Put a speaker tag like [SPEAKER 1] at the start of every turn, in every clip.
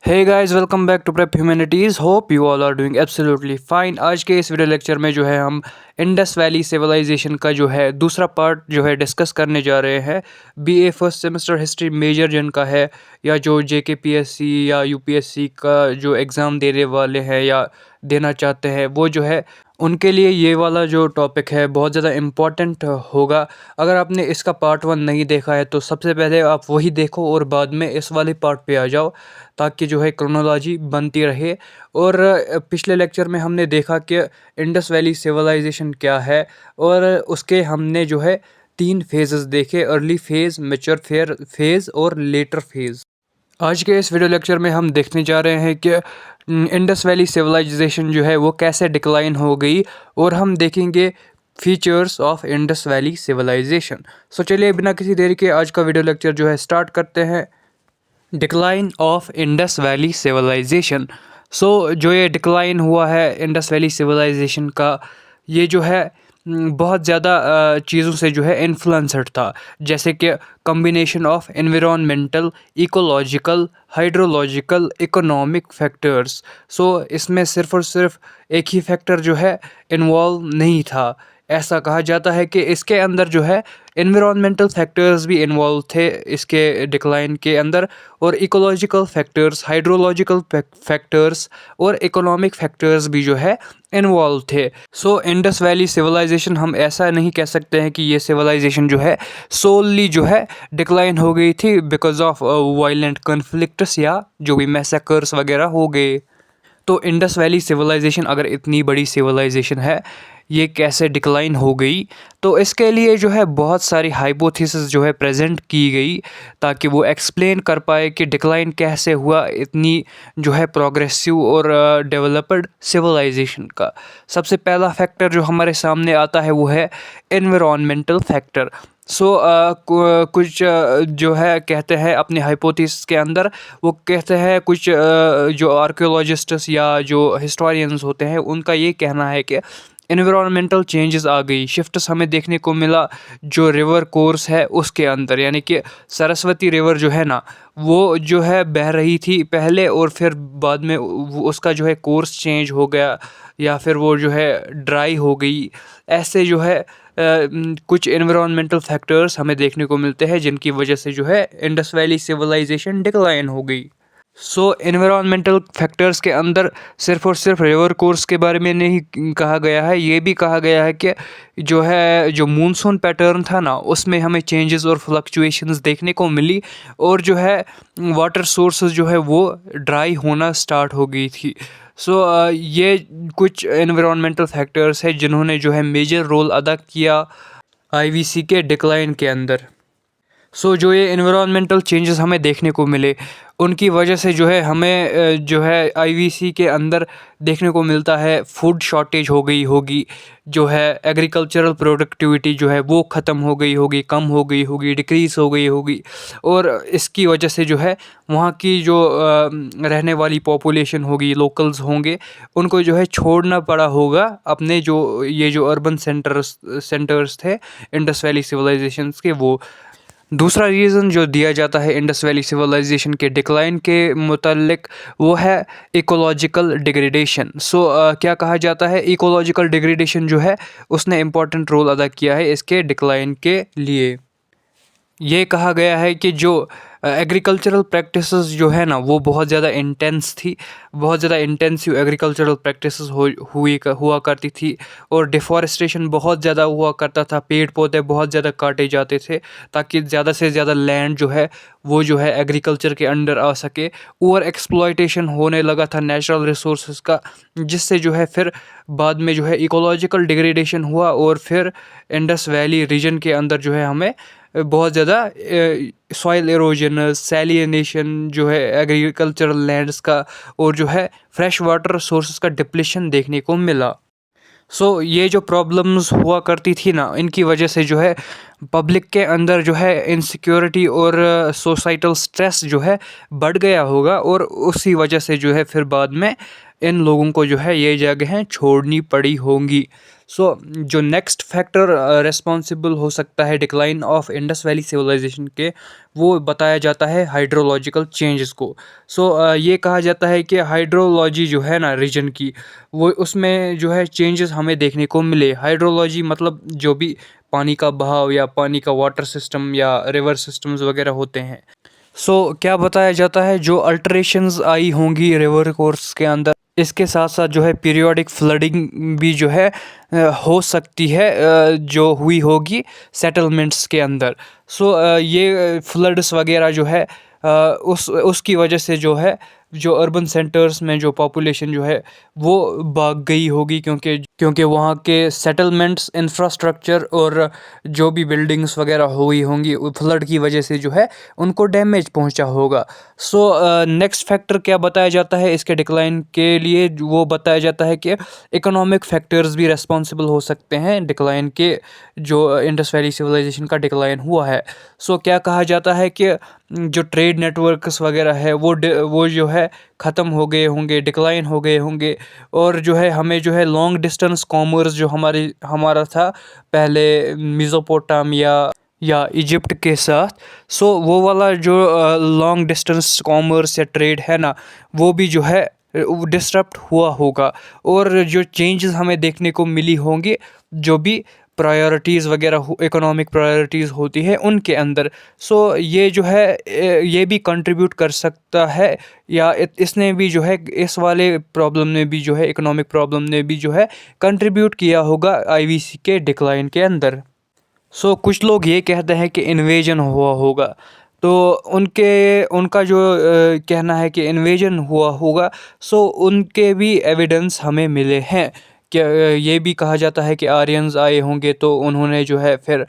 [SPEAKER 1] Hey guys, welcome back to prep humanities. Hope you all are doing absolutely fine. आज के इस video lecture में जो है हम इंडस वैली सिविलाइजेशन का जो है दूसरा पार्ट जो है डिस्कस करने जा रहे हैं। BA first semester history major जिनका है, या जो जेकेपीएससी या यूपीएससी का जो एग्ज़ाम देने वाले हैं या देना चाहते हैं, वो जो है उनके लिए ये वाला जो टॉपिक है बहुत ज़्यादा इम्पॉर्टेंट होगा। अगर आपने इसका पार्ट 1 नहीं देखा है तो सबसे पहले आप वही देखो और बाद में इस वाले पार्ट पे आ जाओ, ताकि जो है क्रोनोलॉजी बनती रहे। और पिछले लेक्चर में हमने देखा कि इंडस वैली सिविलाइजेशन क्या है, और उसके हमने जो है 3 फेजेस देखे: अर्ली फेज़, मैच्योर फेज़ और लेटर फेज़। आज के इस वीडियो लेक्चर में हम देखने जा रहे हैं कि इंडस वैली सिविलाइजेशन जो है वो कैसे डिक्लाइन हो गई, और हम देखेंगे features of Indus valley civilization. So चलिए बिना किसी देरी के आज का वीडियो लेक्चर जो है स्टार्ट करते हैं। Decline of Indus valley civilization. So जो ये डिक्लाइन हुआ है इंडस वैली सिविलाइजेशन का, ये जो है बहुत ज़्यादा चीज़ों से जो है इन्फ्लुएंसड था, जैसे कि combination of environmental, ecological, hydrological, economic factors. So इसमें सिर्फ और सिर्फ एक ही फैक्टर जो है इन्वॉल्व नहीं था। ऐसा कहा जाता है कि इसके अंदर जो है एनवायरनमेंटल फैक्टर्स भी इन्वॉल्व थे इसके डिक्लाइन के अंदर, और इकोलॉजिकल फैक्टर्स, हाइड्रोलॉजिकल फैक्टर्स और इकोनॉमिक फैक्टर्स भी जो है इन्वॉल्व थे। सो इंडस वैली सिविलाइजेशन, हम ऐसा नहीं कह सकते हैं कि ये सिविलाइजेशन जो है सोलली जो है डिक्लाइन हो गई थी बिकॉज ऑफ वायलेंट कन्फ्लिक्ट्स या जो भी मैसेकर्स वगैरह हो गए। तो इंडस वैली सिविलाइजेशन अगर इतनी बड़ी सिविलाइजेशन है, ये कैसे डिक्लाइन हो गई? तो इसके लिए जो है बहुत सारी हाइपोथेसिस जो है प्रेजेंट की गई, ताकि वो एक्सप्लेन कर पाए कि डिक्लाइन कैसे हुआ इतनी जो है प्रोग्रेसिव और डेवलप्ड सिविलाइजेशन का। सबसे पहला फैक्टर जो हमारे सामने आता है वो है एनवायरनमेंटल फैक्टर। सो कुछ जो है कहते हैं अपने हाइपोथेसिस के अंदर, वो कहते हैं कुछ जो आर्कियोलॉजिस्ट्स या जो हिस्टोरियंस होते हैं उनका ये कहना है कि एनवायरनमेंटल चेंजेस आ गई, शिफ्ट्स हमें देखने को मिला जो रिवर कोर्स है उसके अंदर। यानी कि सरस्वती रिवर जो है ना, वो जो है बह रही थी पहले, और फिर बाद में उसका जो है कोर्स चेंज हो गया, या फिर वो जो है ड्राई हो गई। ऐसे जो है कुछ एनवायरनमेंटल फैक्टर्स हमें देखने को मिलते हैं जिनकी वजह से जो है इंडस वैली सिविलाइजेशन डिक्लाइन हो गई। सो एनवायरनमेंटल फैक्टर्स के अंदर सिर्फ और सिर्फ रिवर कोर्स के बारे में नहीं कहा गया है, ये भी कहा गया है कि जो मूनसून पैटर्न था ना, उसमें हमें चेंजेस और फ्लक्चुएशंस देखने को मिली, और जो है वाटर सोर्सेज जो है वो ड्राई होना स्टार्ट हो गई थी। सो ये कुछ एनवायरनमेंटल फैक्टर्स है जिन्होंने जो है मेजर रोल अदा किया आईवीसी के डिक्लाइन के अंदर। सो जो ये एनवायरनमेंटल चेंजेस हमें देखने को मिले, उनकी वजह से जो है हमें जो है आईवीसी के अंदर देखने को मिलता है फूड शॉर्टेज हो गई होगी, जो है एग्रीकल्चरल प्रोडक्टिविटी जो है वो ख़त्म हो गई होगी, कम हो गई होगी, डिक्रीज़ हो गई होगी, और इसकी वजह से जो है वहाँ की जो रहने वाली पॉपुलेशन होगी, लोकल्स होंगे, उनको जो है छोड़ना पड़ा होगा अपने जो अर्बन सेंटर्स थे इंडस वैली सिविलाइजेशंस के। वो दूसरा रीज़न जो दिया जाता है इंडस वैली सिविलाइजेशन के डिक्लाइन के मुतालिक, वो है इकोलॉजिकल डिग्रेडेशन। सो क्या कहा जाता है, इकोलॉजिकल डिग्रेडेशन जो है उसने इम्पॉर्टेंट रोल अदा किया है इसके डिक्लाइन के लिए। ये कहा गया है कि जो एग्रीकल्चरल प्रैक्टिसेस जो है ना, वो बहुत ज़्यादा इंटेंस थी, बहुत ज़्यादा इंटेंसिव एग्रीकल्चरल प्रैक्टिसेस हुआ करती थी, और डिफॉरेस्टेशन बहुत ज़्यादा हुआ करता था, पेड़ पौधे बहुत ज़्यादा काटे जाते थे ताकि ज़्यादा से ज़्यादा लैंड जो है वो जो है एग्रीकल्चर के अंडर आ सके। ओवर एक्सप्लॉयटेशन होने लगा था नेचुरल रिसोर्सेज का, जिससे जो है फिर बाद में जो है इकोलॉजिकल डिग्रेडेशन हुआ, और फिर इंडस वैली रीजन के अंदर जो है हमें बहुत ज़्यादा सॉइल एरोजन, सैलिनेशन जो है एग्रीकल्चरल लैंड्स का, और जो है फ्रेश वाटर सोर्सेज का डिप्लेशन देखने को मिला। सो ये जो प्रॉब्लम्स हुआ करती थी ना, इनकी वजह से जो है पब्लिक के अंदर जो है इनसिक्योरिटी और सोसाइटल स्ट्रेस जो है बढ़ गया होगा, और उसी वजह से जो है फिर बाद में इन लोगों को जो है ये जगहें छोड़नी पड़ी होंगी। सो जो नेक्स्ट फैक्टर रिस्पॉन्सिबल हो सकता है decline of Indus valley civilization के, वो बताया जाता है हाइड्रोलॉजिकल चेंजेस को। सो ये कहा जाता है कि हाइड्रोलॉजी जो है ना रीजन की, वो उसमें जो है चेंजेस हमें देखने को मिले। हाइड्रोलॉजी मतलब जो भी पानी का बहाव या पानी का वाटर सिस्टम या रिवर सिस्टम्स वगैरह होते हैं। क्या बताया जाता है, जो अल्टरेशंस आई होंगी रिवर कोर्स के अंदर, इसके साथ साथ जो है पीरियोडिक फ्लडिंग भी जो है हो सकती है, जो हुई होगी सेटलमेंट्स के अंदर। ये फ्लड्स वगैरह जो है उसकी वजह से जो है जो अर्बन सेंटर्स में जो पॉपुलेशन जो है वो भाग गई होगी, क्योंकि वहाँ के सेटलमेंट्स, इंफ्रास्ट्रक्चर और जो भी बिल्डिंग्स वगैरह हुई होंगी फ्लड की वजह से जो है उनको डैमेज पहुँचा होगा। नेक्स्ट फैक्टर क्या बताया जाता है इसके डिक्लाइन के लिए, वो बताया जाता है कि इकोनॉमिक फैक्टर्स भी रेस्पॉन्सिबल हो सकते हैं डिक्लाइन के, जो इंडस वैली सिविलाइजेशन का डिक्लाइन हुआ है। क्या कहा जाता है कि जो ट्रेड नेटवर्क्स वगैरह है वो जो है ख़त्म हो गए होंगे, डिक्लाइन हो गए होंगे, और जो है हमें जो है लॉन्ग डिस्टेंस कॉमर्स जो हमारा था पहले मेसोपोटामिया या इजिप्ट के साथ, वो वाला जो लॉन्ग डिस्टेंस कॉमर्स या ट्रेड है ना, वो भी जो है डिस्टर्ब हुआ होगा। और जो चेंजेस हमें देखने को मिली होंगी, जो भी प्रायोरिटीज़ वगैरह इकोनॉमिक प्रायोरिटीज़ होती है उनके अंदर, ये जो है ये भी कंट्रीब्यूट कर सकता है, या इसने भी जो है इस वाले प्रॉब्लम ने भी जो है इकोनॉमिक प्रॉब्लम ने भी जो है कंट्रीब्यूट किया होगा आईवीसी के डिक्लाइन के अंदर। कुछ लोग ये कहते हैं कि इन्वेजन हुआ होगा, तो उनका जो कहना है कि इन्वेजन हुआ होगा। उनके भी एविडेंस हमें मिले हैं कि ये भी कहा जाता है कि आर्यंस आए होंगे, तो उन्होंने जो है फिर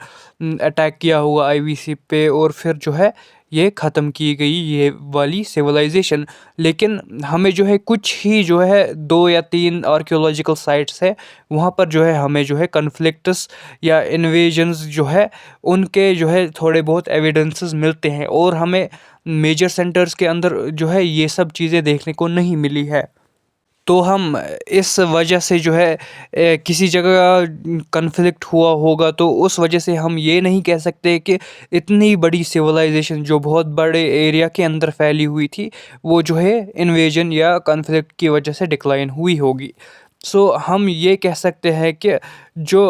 [SPEAKER 1] अटैक किया होगा आईवीसी पे, और फिर जो है ये ख़त्म की गई ये वाली सिविलाइजेशन। लेकिन हमें जो है कुछ ही जो है 2 या 3 आर्कियोलॉजिकल साइट्स है, वहाँ पर जो है हमें जो है कन्फ्लिक्ट्स या इन्वेजन्स जो है उनके जो है थोड़े बहुत एविडेंसेस मिलते हैं, और हमें मेजर सेंटर्स के अंदर जो है ये सब चीज़ें देखने को नहीं मिली है। तो हम इस वजह से जो है किसी जगह कन्फ्लिक्ट हुआ होगा, तो उस वजह से हम ये नहीं कह सकते कि इतनी बड़ी सिविलाइजेशन जो बहुत बड़े एरिया के अंदर फैली हुई थी, वो जो है इन्वेजन या कन्फ्लिक्ट की वजह से डिक्लाइन हुई होगी। हम ये कह सकते हैं कि जो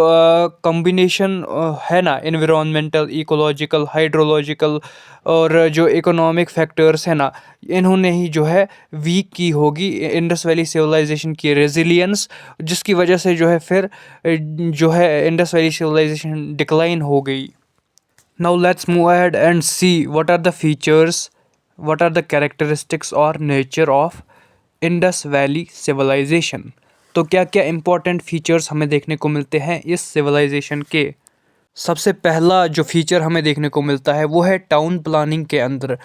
[SPEAKER 1] कॉम्बिनेशन है ना, एनवायरमेंटल, इकोलॉजिकल, हाइड्रोलॉजिकल और जो इकोनॉमिक फैक्टर्स है ना, इन्होंने ही जो है वीक की होगी इंडस वैली सिविलाइजेशन की रेजिलियंस, जिसकी वजह से जो है फिर जो है इंडस वैली सिविलाइजेशन डिक्लाइन हो गई। Now let's move ahead and see what are the features, what are the characteristics और nature of Indus valley civilization. तो क्या क्या इम्पोर्टेंट फीचर्स हमें देखने को मिलते हैं इस सिविलाइजेशन के। सबसे पहला जो फीचर हमें देखने को मिलता है वो है टाउन प्लानिंग के अंदर।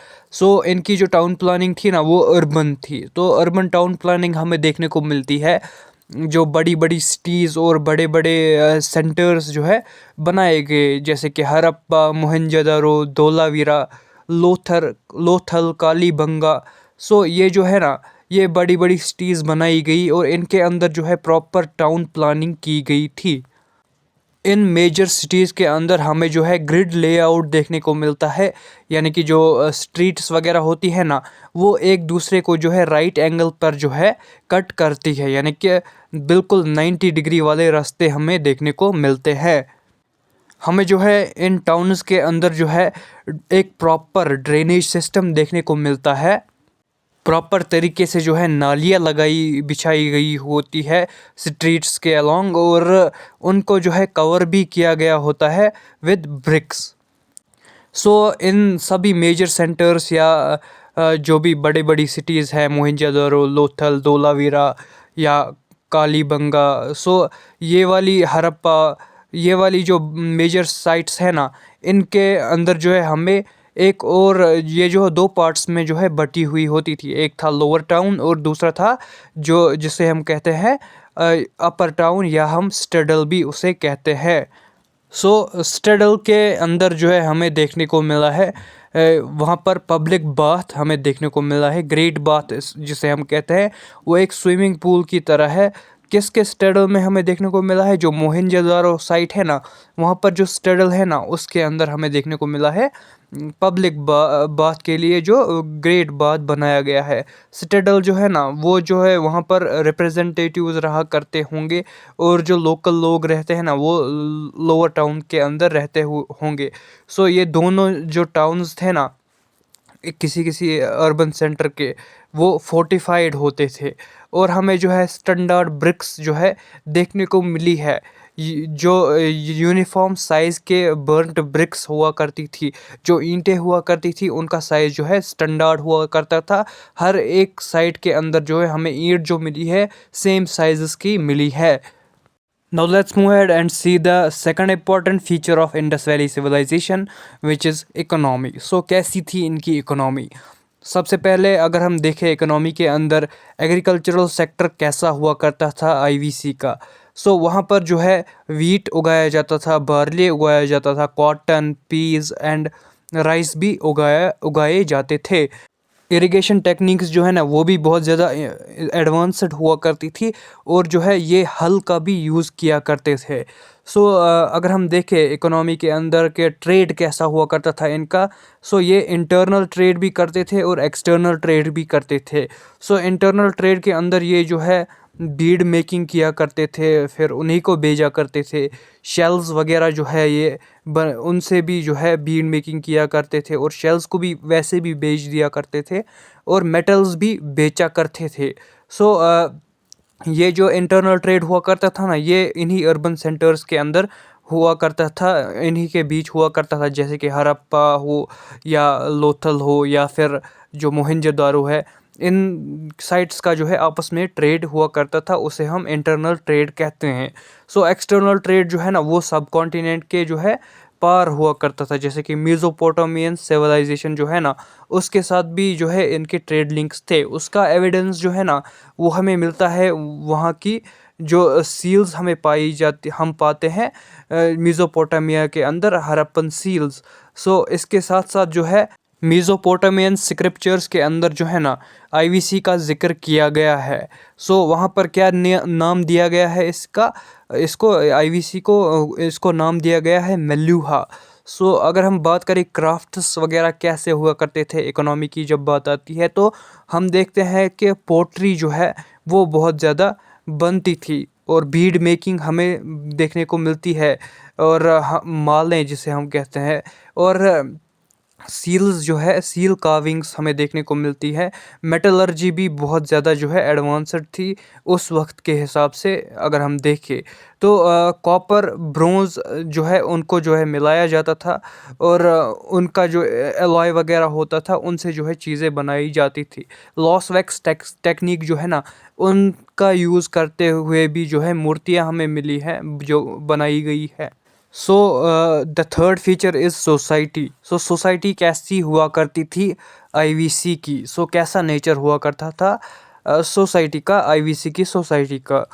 [SPEAKER 1] इनकी जो टाउन प्लानिंग थी ना, वो अर्बन थी। तो अर्बन टाउन प्लानिंग हमें देखने को मिलती है, जो बड़ी बड़ी सिटीज़ और बड़े बड़े सेंटर्स जो है बनाए गए, जैसे कि हड़प्पा, मोहनजोदड़ो, धोलावीरा, लोथल, कालीबंगा। ये जो है ना, ये बड़ी बड़ी सिटीज़ बनाई गई और इनके अंदर जो है प्रॉपर टाउन प्लानिंग की गई थी। इन मेजर सिटीज़ के अंदर हमें जो है ग्रिड लेआउट देखने को मिलता है, यानी कि जो स्ट्रीट्स वगैरह होती है ना, वो एक दूसरे को जो है राइट एंगल पर जो है कट करती है, यानी कि बिल्कुल 90 डिग्री वाले रास्ते हमें देखने को मिलते हैं। हमें जो है इन टाउन्स के अंदर जो है एक प्रॉपर ड्रेनेज सिस्टम देखने को मिलता है। प्रॉपर तरीके से जो है नालियाँ बिछाई गई होती है स्ट्रीट्स के अलोंग, और उनको जो है कवर भी किया गया होता है विद ब्रिक्स। इन सभी मेजर सेंटर्स या जो भी बड़ी बड़ी सिटीज़ है, मोहनजोदड़ो, लोथल, धोलावीरा या कालीबंगा, ये वाली हड़प्पा, ये वाली जो मेजर साइट्स है ना, इनके अंदर जो है हमें एक और ये जो 2 पार्ट्स में जो है बटी हुई होती थी। एक था लोअर टाउन और दूसरा था जो जिसे हम कहते हैं अपर टाउन, या हम स्टेडल भी उसे कहते हैं। स्टेडल के अंदर जो है हमें देखने को मिला है वहाँ पर पब्लिक बाथ हमें देखने को मिला है। ग्रेट बाथ जिसे हम कहते हैं, वो एक स्विमिंग पूल की तरह है, किस किस स्टेडल में हमें देखने को मिला है, जो मोहनजोदारो साइट है ना, वहाँ पर जो स्टेडल है ना, उसके अंदर हमें देखने को मिला है पब्लिक बाथ के लिए जो ग्रेट बाथ बनाया गया है। स्टेडल जो है ना, वो जो है वहाँ पर रिप्रेजेंटेटिव्स रहा करते होंगे, और जो लोकल लोग रहते हैं ना, वो लोअर टाउन के अंदर रहते होंगे। सो ये दोनों जो टाउन्स थे ना, किसी किसी अर्बन सेंटर के, वो फोर्टिफाइड होते थे। और हमें जो है स्टैंडर्ड ब्रिक्स जो है देखने को मिली है, जो यूनिफॉर्म साइज़ के बर्न्ट ब्रिक्स हुआ करती थी, जो ईंटें हुआ करती थी, उनका साइज़ जो है स्टैंडर्ड हुआ करता था। हर एक साइड के अंदर जो है हमें ईंट जो मिली है, सेम साइज़ की मिली है। Now let's move ahead and see the second important feature of Indus Valley civilization, which is economy. So कैसी थी इनकी इकोनॉमी? सबसे पहले अगर हम देखें इकोनॉमी के अंदर एग्रीकल्चरल सेक्टर कैसा हुआ करता था आईवीसी का। सो वहाँ पर जो है वीट उगाया जाता था, बार्ले उगाया जाता था, कॉटन, पीज एंड राइस भी उगाए जाते थे। इरिगेशन टेक्निक्स जो है ना, वो भी बहुत ज़्यादा एडवांस्ड हुआ करती थी, और जो है ये हल का भी यूज़ किया करते थे। सो अगर हम देखें इकोनॉमी के अंदर के ट्रेड कैसा हुआ करता था इनका, सो ये इंटरनल ट्रेड भी करते थे और एक्सटर्नल ट्रेड भी करते थे। सो इंटरनल ट्रेड के अंदर ये जो है बीड मेकिंग किया करते थे, फिर उन्हीं को भेजा करते थे। शेल्स वगैरह जो है ये उनसे भी जो है बीड मेकिंग किया करते थे, और शेल्स को भी वैसे भी बेच दिया करते थे, और मेटल्स भी बेचा करते थे। सो ये जो इंटरनल ट्रेड हुआ करता था ना, ये इन्हीं अर्बन सेंटर्स के अंदर हुआ करता था, इन्हीं के बीच हुआ करता था, जैसे कि हड़प्पा हो या लोथल हो या फिर जो मोहनजोदारो है। इन साइट्स का जो है आपस में ट्रेड हुआ करता था, उसे हम इंटरनल ट्रेड कहते हैं। सो एक्सटर्नल ट्रेड जो है ना, वो सब कॉन्टिनेंट के जो है पार हुआ करता था, जैसे कि मेसोपोटामियन सिविलाइजेशन जो है ना, उसके साथ भी जो है इनके ट्रेड लिंक्स थे। उसका एविडेंस जो है ना, वो हमें मिलता है वहाँ की जो सील्स हमें पाई जाती हम पाते हैं मेसोपोटामिया के अंदर, हड़प्पन सील्स। सो इसके साथ साथ जो है मेसोपोटामियन स्क्रिप्चर्स के अंदर जो है ना, आईवीसी का जिक्र किया गया है। सो वहाँ पर क्या नाम दिया गया है इसको आईवीसी को, इसको नाम दिया गया है मेल्यूहा। सो अगर हम बात करें क्राफ्ट्स वगैरह कैसे हुआ करते थे इकोनॉमी की जब बात आती है, तो हम देखते हैं कि पोट्री जो है वो बहुत ज़्यादा बनती थी, और बीड मेकिंग हमें देखने को मिलती है, और मालें जिसे हम कहते हैं, और सील्स जो है सील कार्विंग्स हमें देखने को मिलती है। मेटलर्जी भी बहुत ज़्यादा जो है एडवांस्ड थी उस वक्त के हिसाब से। अगर हम देखें तो कॉपर, ब्रोंज़ जो है उनको जो है मिलाया जाता था, और उनका जो एलॉय वगैरह होता था, उनसे जो है चीज़ें बनाई जाती थी। लॉस वैक्स टेक्निक जो है ना, उनका यूज़ करते हुए भी जो है मूर्तियाँ हमें मिली हैं जो बनाई गई है। So the third feature is society. So society कैसी हुआ करती थी आईवीसी की? सो कैसा नेचर हुआ करता था सोसाइटी का, आईवीसी की सोसाइटी का?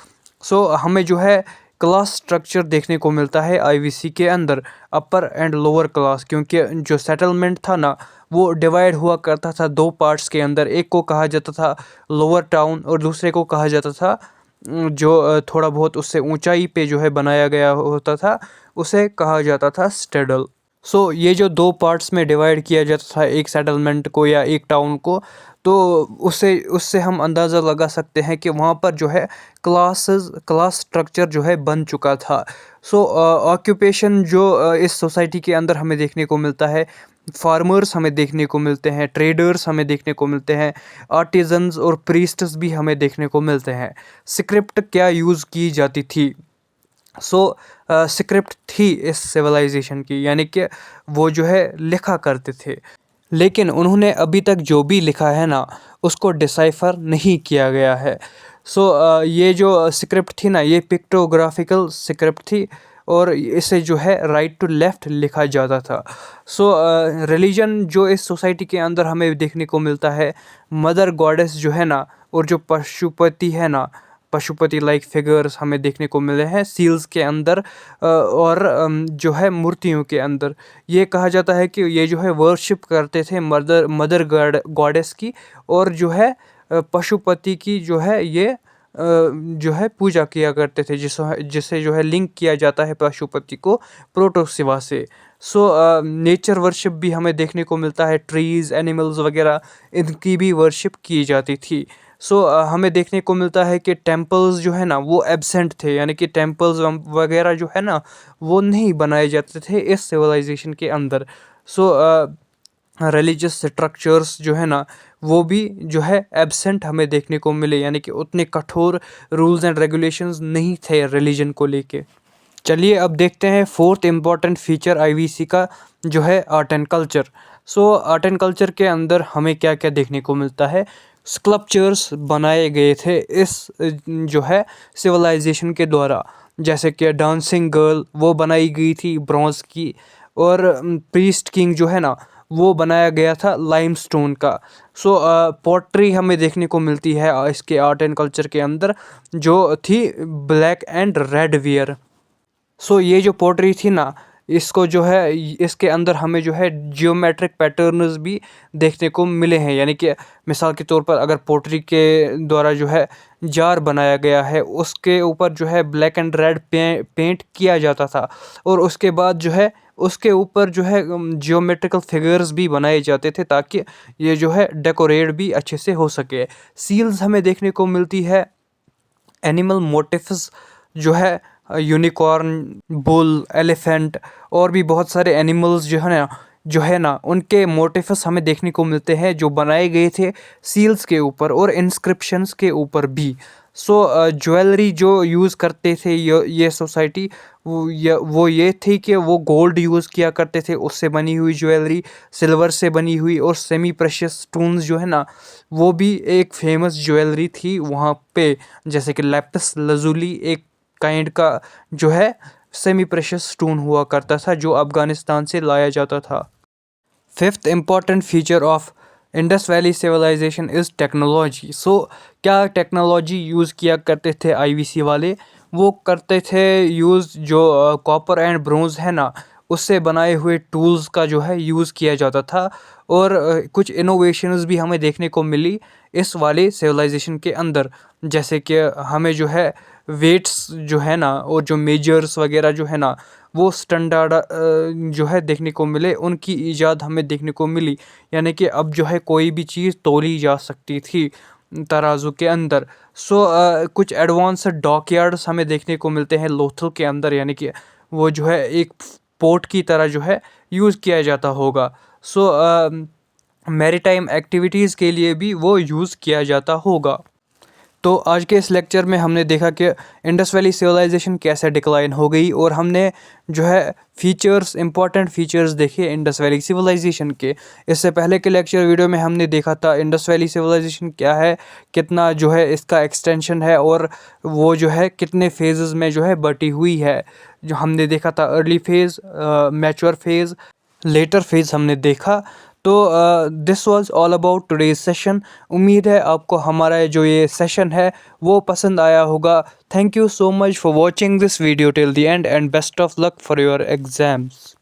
[SPEAKER 1] सो हमें जो है क्लास स्ट्रक्चर देखने को मिलता है आईवीसी के अंदर, अपर एंड लोअर क्लास, क्योंकि जो सेटलमेंट था ना, वो डिवाइड हुआ करता था दो पार्ट्स के अंदर। एक को कहा जाता था लोअर टाउन, और दूसरे को कहा जाता था जो थोड़ा बहुत उससे ऊंचाई पे जो है बनाया गया होता था, उसे कहा जाता था स्टेडल। सो ये जो दो पार्ट्स में डिवाइड किया जाता था एक सेटलमेंट को या एक टाउन को, तो उससे हम अंदाज़ा लगा सकते हैं कि वहाँ पर जो है क्लास स्ट्रक्चर जो है बन चुका था। सो ऑक्यूपेशन जो इस सोसाइटी के अंदर हमें देखने को मिलता है, फार्मर्स हमें देखने को मिलते हैं, ट्रेडर्स हमें देखने को मिलते हैं, आर्टिजन्स और प्रीस्ट्स भी हमें देखने को मिलते हैं। स्क्रिप्ट क्या यूज़ की जाती थी? सो स्क्रिप्ट थी इस सिविलाइजेशन की, यानी कि वो जो है लिखा करते थे, लेकिन उन्होंने अभी तक जो भी लिखा है ना, उसको डिसाइफर नहीं किया गया है। सो ये जो स्क्रिप्ट थी ना, ये पिक्टोग्राफिकल स्क्रिप्ट थी, और इसे जो है राइट टू लेफ़्ट लिखा जाता था। सो रिलीजन जो इस सोसाइटी के अंदर हमें देखने को मिलता है, मदर गॉडेस जो है ना, और जो पशुपति है ना, पशुपति लाइक फिगर्स हमें देखने को मिले हैं सील्स के अंदर, और जो है मूर्तियों के अंदर। ये कहा जाता है कि ये जो है वर्शिप करते थे मदर गॉडेस की, और जो है पशुपति की जो है ये जो है पूजा किया करते थे, जिसे जो है लिंक किया जाता है पशुपति को प्रोटोसिवा से। सो नेचर वर्शिप भी हमें देखने को मिलता है, ट्रीज़, एनिमल्स वगैरह इनकी भी वर्शिप की जाती थी। सो हमें देखने को मिलता है कि टेम्पल्स जो है ना वो एब्सेंट थे, यानी कि टेम्पल्स वगैरह जो है ना वो नहीं बनाए जाते थे इस सिविलाइजेशन के अंदर। सो रिलीजियस स्ट्रक्चर्स जो है ना वो भी जो है एब्सेंट हमें देखने को मिले, यानी कि उतने कठोर रूल्स एंड रेगुलेशंस नहीं थे रिलीजन को लेके। चलिए अब देखते हैं फोर्थ इम्पॉर्टेंट फीचर आईवीसी का, जो है art and culture. So art and culture के अंदर हमें क्या क्या देखने को मिलता है। स्कल्पचर्स बनाए गए थे इस जो है सिविलाइजेशन के द्वारा, जैसे कि डांसिंग गर्ल वो बनाई गई थी ब्रॉन्ज की, और प्रीस्ट किंग जो है ना वो बनाया गया था लाइमस्टोन का। सो पोट्री हमें देखने को मिलती है इसके आर्ट एंड कल्चर के अंदर, जो थी ब्लैक एंड रेड वियर। सो ये जो पोट्री थी ना, इसको जो है इसके अंदर हमें जो है जियोमेट्रिक पैटर्न्स भी देखने को मिले हैं, यानी कि मिसाल के तौर पर अगर पोट्री के द्वारा जो है जार बनाया गया है, उसके ऊपर जो है ब्लैक एंड रेड पेंट किया जाता था, और उसके बाद जो है उसके ऊपर जो है जियोमेट्रिकल फिगर्स भी बनाए जाते थे, ताकि ये जो है डेकोरेट भी अच्छे से हो सके। सील्स हमें देखने को मिलती है, एनिमल मोटिफ्स जो है यूनिकॉर्न, बुल, एलिफेंट और भी बहुत सारे एनिमल्स जो है ना उनके मोटिफ्स हमें देखने को मिलते हैं, जो बनाए गए थे सील्स के ऊपर और इंस्क्रिप्शंस के ऊपर भी। सो ज्वेलरी जो यूज़ करते थे ये सोसाइटी, वो ये थी कि वो गोल्ड यूज़ किया करते थे, उससे बनी हुई ज्वेलरी, सिल्वर से बनी हुई, और सेमी प्रेशियस स्टोन्स जो है ना वो भी एक फेमस ज्वेलरी थी वहाँ पे, जैसे कि लैपिस lazuli एक काइंड का जो है सेमी प्रेशियस स्टोन हुआ करता था, जो अफ़गानिस्तान से लाया जाता था। Fifth important feature of Indus valley civilization is technology. So क्या टेक्नोलॉजी यूज़ किया करते थे आईवीसी वाले, वो करते थे यूज़ जो कॉपर एंड ब्रोंज़ है ना उससे बनाए हुए टूल्स का जो है यूज़ किया जाता था, और कुछ इनोवेशंस भी हमें देखने को मिली इस वाले सिविलाइजेशन के अंदर, जैसे कि हमें जो है वेट्स जो है ना और जो मेजर्स वगैरह जो है ना वो स्टैंडर्ड जो है देखने को मिले, उनकी ईजाद हमें देखने को मिली, यानी कि अब जो है कोई भी चीज़ तोली जा सकती थी तराजू के अंदर। सो कुछ एडवांस डॉकयार्ड्स हमें देखने को मिलते हैं लोथल के अंदर, यानी कि वो जो है एक पोर्ट की तरह जो है यूज़ किया जाता होगा। सो मैरीटाइम एक्टिविटीज़ के लिए भी वो यूज़ किया जाता होगा। तो आज के इस लेक्चर में हमने देखा कि इंडस वैली सिविलाइजेशन कैसे डिक्लाइन हो गई, और हमने जो है फीचर्स, इंपॉर्टेंट फीचर्स देखे इंडस वैली सिविलाइजेशन के। इससे पहले के लेक्चर वीडियो में हमने देखा था इंडस वैली सिविलाइजेशन क्या है, कितना जो है इसका एक्सटेंशन है, और वो जो है कितने फेजेस में जो है बटी हुई है। जो हमने देखा था early phase, mature phase, later phase हमने देखा। तो this was all about today's session. उम्मीद है आपको हमारा जो ये सेशन है वो पसंद आया होगा। Thank you so much for watching this video till the end best of luck for your exams.